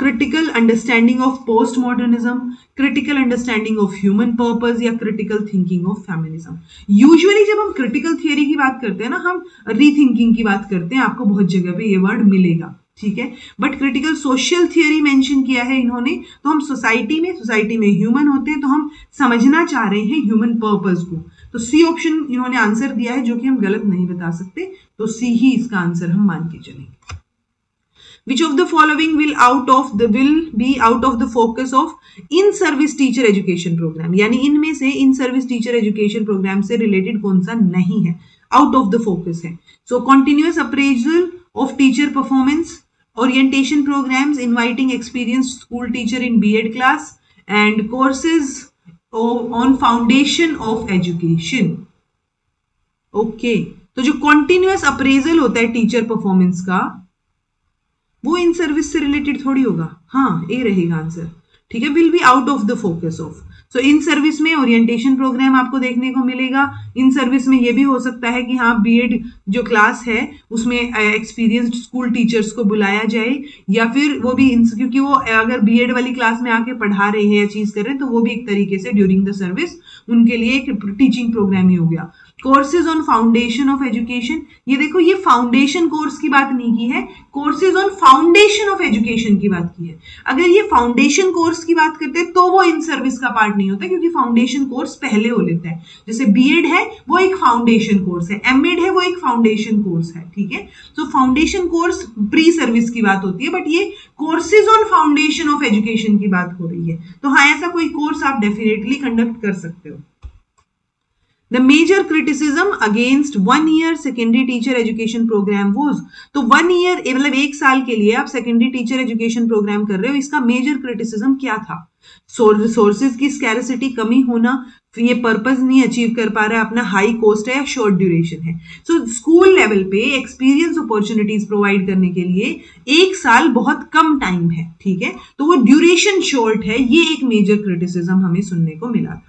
critical understanding of postmodernism, critical understanding of human purpose या critical thinking of feminism. Usually जब हम critical theory की बात करते हैं ना, हम rethinking की बात करते हैं. आपको बहुत जगह पे ये वर्ड मिलेगा, ठीक है. But critical social theory mention किया है इन्होंने. तो हम सोसाइटी में ह्यूमन होते हैं, तो हम समझना चाह रहे हैं ह्यूमन पर्पस को. तो सी ऑप्शन इन्होंने आंसर दिया है जो कि हम गलत नहीं बता सकते. तो सी ही इसका आंसर हम मान के चलेंगे. Which of the following will be out of the focus of in service teacher education program? यानी इनमें से in service teacher education programme से रिलेटेड कौन सा नहीं है, आउट ऑफ द फोकस है. So continuous appraisal of teacher performance, orientation programs inviting experienced school teacher in B.Ed class, and courses on foundation of education. Okay, तो जो continuous appraisal होता है टीचर परफॉर्मेंस का, वो इन सर्विस से related थोड़ी होगा। हाँ, ए रहेगा आंसर, ठीक है, will be out of the focus of. So in service में ओरिएंटेशन प्रोग्राम आपको देखने को मिलेगा। इन सर्विस में ये भी हो सकता है कि हाँ, बीएड जो क्लास है उसमें एक्सपीरियंस्ड स्कूल टीचर्स को बुलाया जाए, या फिर वो भी क्योंकि वो अगर बीएड वाली क्लास में आके पढ़ा रहे हैं या चीज कर रहे हैं, तो वो भी एक तरीके से ड्यूरिंग द सर्विस उनके लिए एक टीचिंग प्रोग्राम ही हो गया। Courses on foundation of education, ये देखो, ये फाउंडेशन कोर्स की बात नहीं की है, courses on foundation of education की बात की है। अगर ये फाउंडेशन कोर्स की बात करते हैं तो वो इन सर्विस का पार्ट नहीं होता, क्योंकि फाउंडेशन कोर्स पहले हो लेता है। जैसे बीएड है वो एक फाउंडेशन कोर्स है, एमएड है वो एक फाउंडेशन कोर्स है, ठीक है। तो फाउंडेशन कोर्स प्री सर्विस की बात होती है, बट ये courses on foundation of education की बात हो रही है। तो हाँ, ऐसा कोई कोर्स आप डेफिनेटली कंडक्ट कर सकते हो। The major criticism against 1 year secondary teacher education program was, तो 1 year मतलब 1 साल के लिए आप secondary teacher education program कर रहे हो, इसका major criticism क्या था? Resources की scarcity कमी होना, ये पर्पज नहीं अचीव कर पा रहा है अपना, हाई कॉस्ट है या शॉर्ट ड्यूरेशन है। सो स्कूल लेवल पे एक्सपीरियंस अपॉर्चुनिटीज प्रोवाइड करने के लिए 1 साल बहुत कम टाइम है, ठीक है, तो वो ड्यूरेशन शॉर्ट है, ये एक मेजर क्रिटिसिज्म हमें सुनने को मिला था।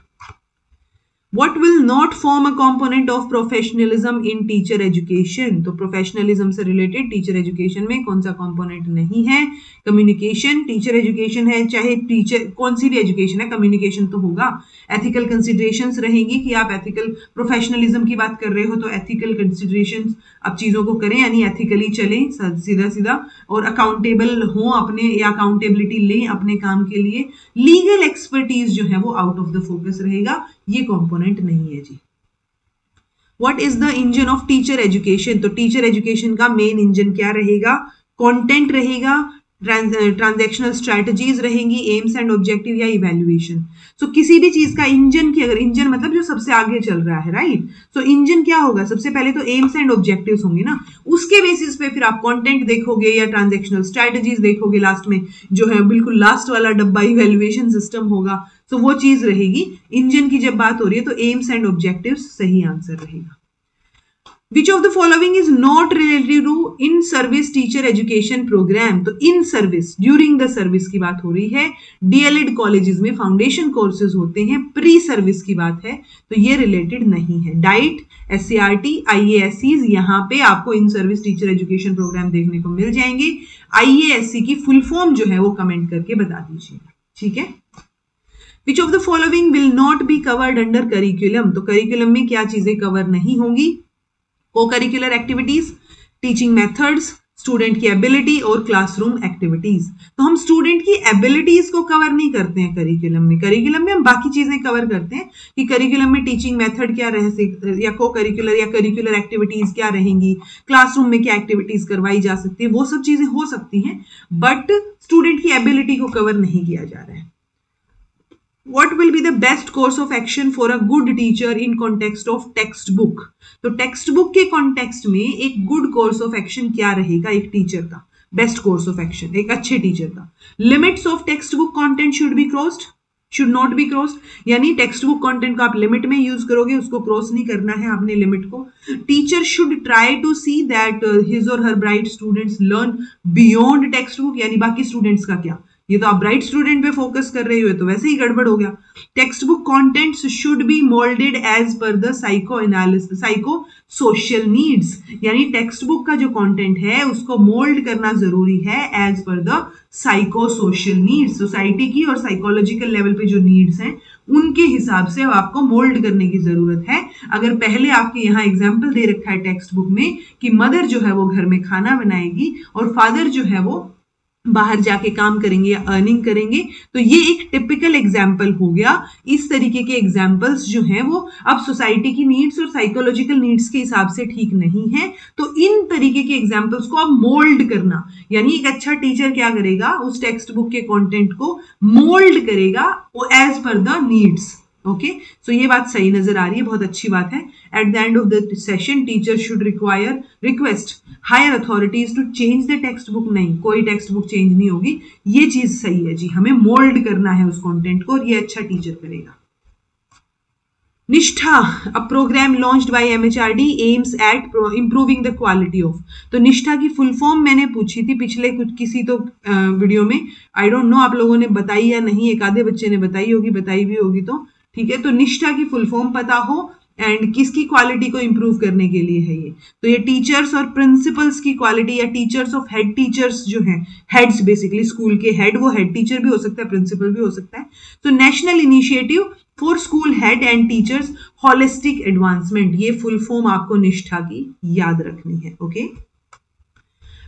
What will not form a component of professionalism in teacher education? तो प्रोफेशनलिज्म से रिलेटेड टीचर एजुकेशन में कौन सा कंपोनेंट नहीं है? कम्युनिकेशन। टीचर एजुकेशन है, चाहे टीचर कौन सी भी एजुकेशन है, कम्युनिकेशन तो होगा। एथिकल कंसिडरेशंस रहेंगी कि आप एथिकल प्रोफेशनलिज्म की बात कर रहे हो तो एथिकल कंसिडरेशंस आप चीजों को करें, यानी एथिकली चलें सीधा सीधा, और अकाउंटेबल हो अपने, या अकाउंटेबिलिटी लें अपने काम के लिए। लीगल एक्सपर्टीज जो है वो आउट ऑफ द फोकस रहेगा, ये कंपोनेंट नहीं है जी। What is the engine of teacher education? तो टीचर एजुकेशन का मेन इंजन क्या रहेगा? कंटेंट रहेगा, ट्रांजैक्शनल स्ट्रेटजीज रहेंगी, एम्स एंड ऑब्जेक्टिव या इवैल्यूएशन। सो किसी भी चीज का इंजन की, अगर इंजन मतलब जो सबसे आगे चल रहा है, राइट, सो इंजन क्या होगा? सबसे पहले तो एम्स एंड ऑब्जेक्टिव्स होंगे ना, उसके बेसिस पे फिर आप कंटेंट देखोगे या ट्रांजैक्शनल स्ट्रेटजीज देखोगे, लास्ट में जो है बिल्कुल लास्ट वाला डब्बा इवैल्यूएशन सिस्टम होगा। तो वो चीज रहेगी। इंजन की जब बात हो रही है तो एम्स एंड ऑब्जेक्टिव्स सही आंसर रहेगा। Which of the following is not related to in service teacher education program? तो in service, during the service की बात हो रही है। DLED कॉलेजेस में फाउंडेशन कोर्सेज होते हैं, प्री सर्विस की बात है, तो ये रिलेटेड नहीं है। डाइट, SCRT, IASCs, यहाँ पे आपको in service teacher education programme देखने को मिल जाएंगे। IASC की फुल फॉर्म जो है वो कमेंट करके बता दीजिएगा, ठीक है। Which of the following will not be covered under curriculum? तो करिकुलम में क्या चीजें कवर नहीं होंगी? Co-curricular activities, teaching methods, student की एबिलिटी और क्लासरूम एक्टिविटीज। तो हम स्टूडेंट की एबिलिटीज को कवर नहीं करते हैं करिकुलम में। करिकुलम में हम बाकी चीजें कवर करते हैं कि करिकुलम में टीचिंग मेथड क्या रह, या को-करिकुलर या करिकुलर एक्टिविटीज क्या रहेंगी, क्लासरूम में क्या एक्टिविटीज करवाई जा सकती है, वो सब चीजें हो सकती हैं, बट स्टूडेंट की एबिलिटी को कवर नहीं किया जा रहा है। What will be the best course of action for a good teacher in context of textbook? तो टेक्स्ट बुक के कॉन्टेक्स्ट में एक गुड कोर्स ऑफ एक्शन क्या रहेगा एक टीचर का? बेस्ट कोर्स ऑफ एक्शन एक अच्छे टीचर का। Limits of text book content should be crossed, should not be crossed, यानी टेक्स्ट बुक कंटेंट को आप लिमिट में यूज करोगे, उसको क्रॉस नहीं करना है आपने लिमिट को। Teacher should try to see that his और her bright students learn beyond textbook, यानी बाकी स्टूडेंट्स का क्या, ये तो आप ब्राइट स्टूडेंट पे फोकस कर रहे हो, तो वैसे ही गड़बड़ हो गया। Text book contents should be moulded as per the psycho social needs, यानी टेक्स्ट बुक का जो कंटेंट है उसको मोल्ड करना जरूरी है as per the psycho social needs. Society की और साइकोलॉजिकल लेवल पे जो नीड्स हैं उनके हिसाब से आपको मोल्ड करने की जरूरत है। अगर पहले आपके यहाँ एग्जाम्पल दे रखा है टेक्स्ट बुक में कि मदर जो है वो घर में खाना बनाएगी और फादर जो है वो बाहर जाके काम करेंगे या अर्निंग करेंगे, तो ये एक टिपिकल एग्जाम्पल हो गया। इस तरीके के एग्जाम्पल्स जो हैं वो अब सोसाइटी की नीड्स और साइकोलॉजिकल नीड्स के हिसाब से ठीक नहीं है, तो इन तरीके के एग्जाम्पल्स को अब मोल्ड करना, यानी एक अच्छा टीचर क्या करेगा, उस टेक्स्ट बुक के कंटेंट को मोल्ड करेगा as per the needs. Okay, so ये बात सही नजर आ रही है, बहुत अच्छी बात है। At the end of the session teacher should request higher authorities to change the text book, नहीं, कोई टेक्स्ट बुक चेंज नहीं होगी, ये चीज सही है जी, हमें मोल्ड करना है उस कंटेंट को और ये अच्छा टीचर करेगा। Nishtha, a program launched by MHRD aims at improving the quality of, तो निष्ठा की फुल फॉर्म मैंने पूछी थी पिछले कुछ किसी तो वीडियो में, आई डोंट नो आप लोगों ने बताई या नहीं, एक आधे बच्चे ने बताई होगी, बताई भी होगी तो ठीक है। तो निष्ठा की फुल फॉर्म पता हो एंड किसकी क्वालिटी को इंप्रूव करने के लिए है ये, तो ये टीचर्स और प्रिंसिपल्स की क्वालिटी या टीचर्स ऑफ हेड टीचर्स जो हैं, हेड्स बेसिकली स्कूल के हेड, वो हेड टीचर भी हो सकता है, प्रिंसिपल भी हो सकता है। तो national initiative for school head and teachers holistic advancement, ये फुल फॉर्म आपको निष्ठा की याद रखनी है। Okay,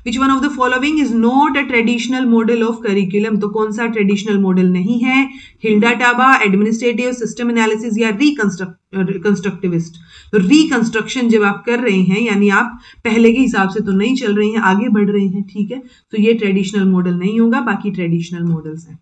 Which one of the following is not a traditional model of curriculum, तो कौन सा ट्रेडिशनल मॉडल नहीं है? Hilda Taba, administrative, system analysis या रिकंस्ट्रक्टिविस्ट। तो रिकंस्ट्रक्शन जब आप कर रहे हैं यानी आप पहले के हिसाब से तो नहीं चल रहे हैं, आगे बढ़ रहे हैं, ठीक है, तो ये ट्रेडिशनल मॉडल नहीं होगा, बाकी ट्रेडिशनल मॉडल्स हैं।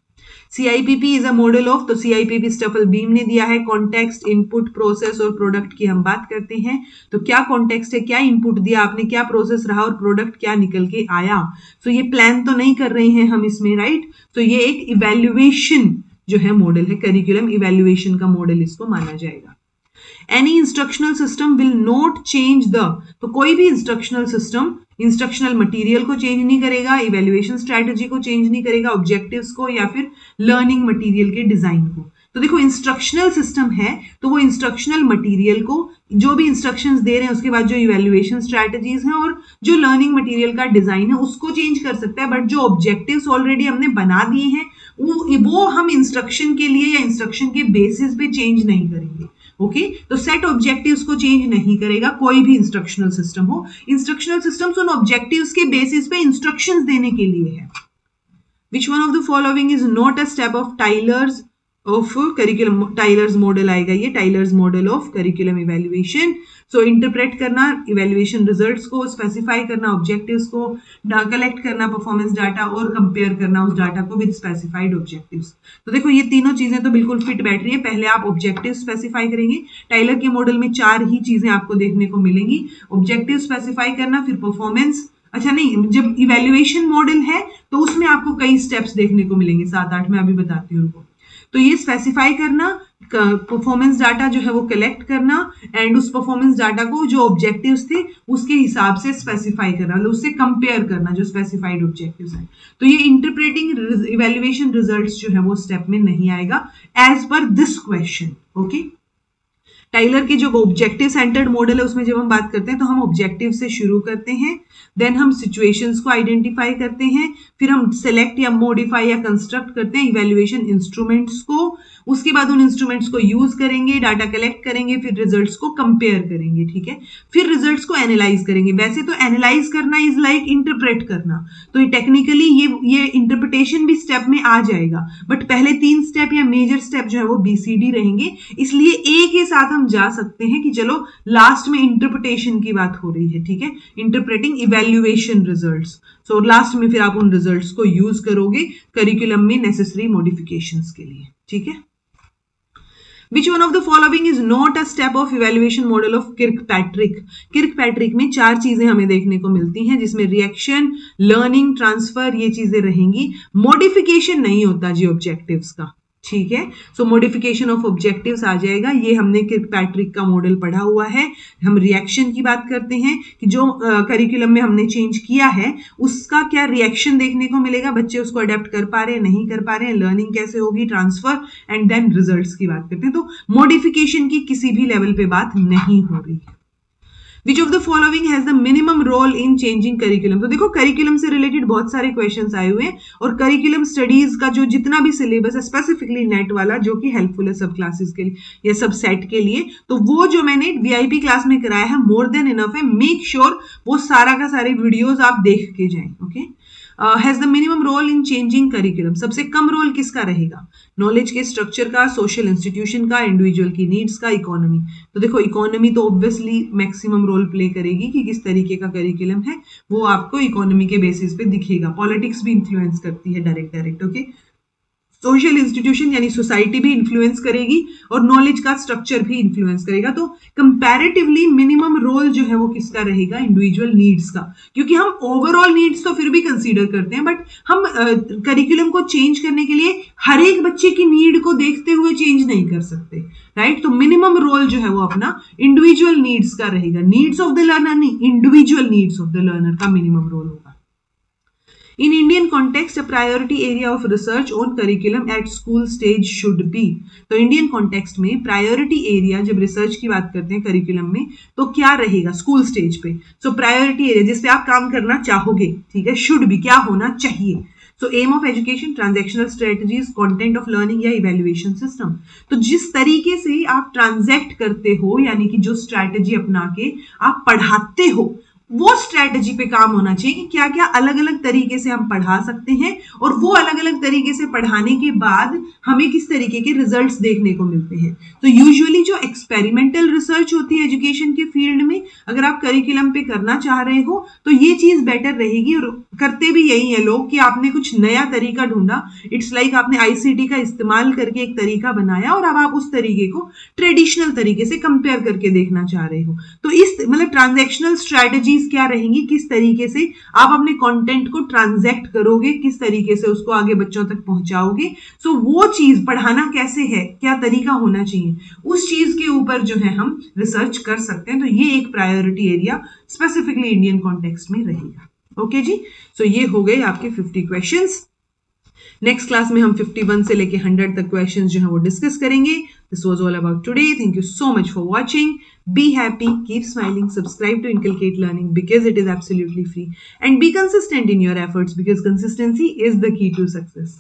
CIPP is a model of, तो CIPP स्टफल बीम ने दिया है, कॉन्टेक्स्ट, इनपुट, प्रोसेस और प्रोडक्ट की हम बात करते हैं। तो क्या कॉन्टेक्स्ट है, क्या इनपुट दिया आपने, क्या प्रोसेस रहा और प्रोडक्ट क्या निकल के आया। तो ये प्लान तो नहीं कर रहे हैं हम इसमें, राइट। तो ये एक इवेल्युएशन जो है मॉडल है, करिकुलम इवेल्युएशन का मॉडल इसको माना जाएगा। Any instructional system will not change the, तो कोई भी इंस्ट्रक्शनल सिस्टम इंस्ट्रक्शनल मटेरियल को चेंज नहीं करेगा, इवेल्युएशन स्ट्रेटजी को चेंज नहीं करेगा, ऑब्जेक्टिव्स को या फिर लर्निंग मटेरियल के डिजाइन को। तो देखो इंस्ट्रक्शनल सिस्टम है तो वो इंस्ट्रक्शनल मटेरियल को, जो भी इंस्ट्रक्शंस दे रहे हैं उसके बाद जो इवेल्युएशन स्ट्रेटजीज हैं और जो लर्निंग मटेरियल का डिजाइन है उसको चेंज कर सकता है, बट जो ऑब्जेक्टिव्स ऑलरेडी हमने बना दिए हैं वो हम इंस्ट्रक्शन के लिए या इंस्ट्रक्शन के बेसिस पे चेंज नहीं करेंगे। ओके, तो सेट ऑब्जेक्टिव्स को चेंज नहीं करेगा कोई भी इंस्ट्रक्शनल सिस्टम हो। इंस्ट्रक्शनल सिस्टम्स उन ऑब्जेक्टिव्स के बेसिस पे इंस्ट्रक्शंस देने के लिए है। Which one of the following is not a step of Tyler's of curriculum, Tyler's model आएगा ये, Tyler's model of curriculum evaluation. So interpret करना इवेल्युएशन रिजल्ट्स को, स्पेसिफाई करना ऑब्जेक्टिव्स को, कलेक्ट करना परफॉर्मेंस डाटा और कंपेयर करना उस डाटा को विद स्पेसिफाइड ऑब्जेक्टिव्स। तो देखो ये तीनों चीजें तो बिल्कुल फिट बैठ रही है। पहले आप ऑब्जेक्टिव स्पेसिफाई करेंगे, टाइलर के मॉडल में 4 ही चीजें आपको देखने को मिलेंगी, ऑब्जेक्टिव स्पेसिफाई करना, फिर परफॉर्मेंस, अच्छा नहीं, जब इवेल्युएशन मॉडल है तो उसमें आपको कई स्टेप्स देखने को मिलेंगे, 7-8 मैं अभी बताती हूँ उनको। तो ये स्पेसिफाई करना, परफॉर्मेंस डाटा जो है वो कलेक्ट करना एंड उस परफॉर्मेंस डाटा को जो ऑब्जेक्टिव्स थे उसके हिसाब से स्पेसिफाई करना, मतलब उससे कंपेयर करना जो स्पेसिफाइड ऑब्जेक्टिव्स हैं। तो ये इंटरप्रेटिंग इवेल्युएशन रिजल्ट्स जो है वो स्टेप में नहीं आएगा as per this question. Okay, Tyler के जो ऑब्जेक्टिव सेंटर्ड मॉडल है उसमें जब हम बात करते हैं तो हम ऑब्जेक्टिव से शुरू करते हैं, देन हम सिचुएशंस को आइडेंटिफाई करते हैं, फिर हम सेलेक्ट या मॉडिफाई या कंस्ट्रक्ट करते हैं इवेल्युएशन इंस्ट्रूमेंट्स को, उसके बाद उन इंस्ट्रूमेंट्स को यूज करेंगे, डाटा कलेक्ट करेंगे, फिर रिजल्ट्स को कंपेयर करेंगे, ठीक है, फिर रिजल्ट्स को एनालाइज करेंगे। वैसे तो एनालाइज करना इज लाइक इंटरप्रेट करना, तो ये टेक्निकली ये इंटरप्रिटेशन भी स्टेप में आ जाएगा, बट पहले 3 स्टेप या मेजर स्टेप जो है वो BCD रहेंगे, इसलिए एक ही साथ हम जा सकते हैं कि चलो लास्ट में इंटरप्रिटेशन की बात हो रही है, ठीक है, interpreting evaluation results. So last में फिर आप उन रिजल्ट्स को यूज करोगे करिकुलम में नेसेसरी मॉडिफिकेशंस के लिए, ठीक है। Which one of the following is not a step of evaluation model of Kirkpatrick? Kirkpatrick में 4 चीजें हमें देखने को मिलती हैं जिसमें रिएक्शन, लर्निंग, ट्रांसफर ये चीजें रहेंगी, मॉडिफिकेशन नहीं होता जी ऑब्जेक्टिव्स का, ठीक है। सो मॉडिफिकेशन ऑफ ऑब्जेक्टिव्स आ जाएगा, ये हमने किर्कपैट्रिक का मॉडल पढ़ा हुआ है। हम रिएक्शन की बात करते हैं कि जो करिकुलम में हमने चेंज किया है उसका क्या रिएक्शन देखने को मिलेगा, बच्चे उसको अडेप्ट कर पा रहे हैं, नहीं कर पा रहे हैं, लर्निंग कैसे होगी, ट्रांसफर एंड देन रिजल्ट्स की बात करते हैं। तो मॉडिफिकेशन की किसी भी लेवल पे बात नहीं हो रही है। Which of the following has the minimum role in changing curriculum? तो देखो करिकुलम से रिलेटेड बहुत सारे क्वेश्चंस आए हुए हैं और करिकुलम स्टडीज का जो जितना भी सिलेबस है स्पेसिफिकली नेट वाला जो कि हेल्पफुल है सब क्लासेस के लिए या सब सेट के लिए, तो वो जो मैंने VIP क्लास में कराया है मोर देन इनफ है। मेक श्योर वो सारा का सारे वीडियोज आप देख के जाएं। Okay, has the minimum role in changing curriculum, सबसे कम रोल किसका रहेगा, नॉलेज के स्ट्रक्चर का, सोशल इंस्टीट्यूशन का, इंडिविजुअल की नीड्स का, इकोनॉमी। तो देखो इकोनॉमी तो ऑब्वियसली मैक्सिमम रोल प्ले करेगी कि किस तरीके का करिकुलम है वो आपको इकोनॉमी के बेसिस पे दिखेगा। पॉलिटिक्स भी इंफ्लुएंस करती है डायरेक्ट। ओके, सोशल इंस्टीट्यूशन यानी सोसाइटी भी इन्फ्लुएंस करेगी और नॉलेज का स्ट्रक्चर भी इन्फ्लुएंस करेगा। तो कंपैरेटिवली मिनिमम रोल जो है वो किसका रहेगा, इंडिविजुअल नीड्स का, क्योंकि हम ओवरऑल नीड्स तो फिर भी कंसीडर करते हैं, बट हम करिकुलम को चेंज करने के लिए हर एक बच्चे की नीड को देखते हुए चेंज नहीं कर सकते, राइट। तो मिनिमम रोल जो है वो अपना इंडिविजुअल नीड्स का रहेगा, नीड्स ऑफ द लर्नर नहीं, individual needs of the learner का मिनिमम रोल होगा। In Indian context, a priority area of research on curriculum at school stage should be. तो इंडियन कॉन्टेक्स्ट में प्रायोरिटी एरिया जब research की बात करते हैं करिकुलम में तो क्या रहेगा, स्कूल स्टेज पे। सो प्रायोरिटी एरिया जिस पे आप काम करना चाहोगे, ठीक है, शुड बी क्या होना चाहिए। So aim of education, transactional strategies, content of learning या इवैल्यूएशन सिस्टम। तो जिस तरीके से आप ट्रांजैक्ट करते हो, यानी कि जो स्ट्रैटेजी अपना के आप पढ़ाते हो, वो स्ट्रैटेजी पे काम होना चाहिए कि क्या क्या अलग अलग तरीके से हम पढ़ा सकते हैं और वो अलग अलग तरीके से पढ़ाने के बाद हमें किस तरीके के रिजल्ट्स देखने को मिलते हैं। तो यूजुअली जो एक्सपेरिमेंटल रिसर्च होती है एजुकेशन के फील्ड में, अगर आप करिकुलम पे करना चाह रहे हो तो ये चीज बेटर रहेगी, और करते भी यही है लोग कि आपने कुछ नया तरीका ढूंढा। इट्स लाइक आपने आईसीटी का इस्तेमाल करके एक तरीका बनाया और अब आप उस तरीके को ट्रेडिशनल तरीके से कंपेयर करके देखना चाह रहे हो। तो इस मतलब ट्रांजैक्शनल स्ट्रैटेजी क्या रहेंगी, किस तरीके से आप अपने कंटेंट को ट्रांजैक्ट करोगे, किस तरीके से उसको आगे बच्चों तक पहुंचाओगे। सो वो चीज पढ़ाना कैसे है, क्या तरीका होना चाहिए, उस चीज के ऊपर जो है हम रिसर्च कर सकते हैं। तो ये एक priority area specifically Indian context में रहेगा। ओके जी, सो ये हो गए आपके 50 क्वेश्चंस। नेक्स्ट क्लास में हम 51 से लेके 100 तक क्वेश्चंस जो है वो डिस्कस करेंगे। This was all about today. Thank you so much for watching. Be happy, keep smiling, subscribe to Inculcate Learning because it is absolutely free, and be consistent in your efforts because consistency is the key to success.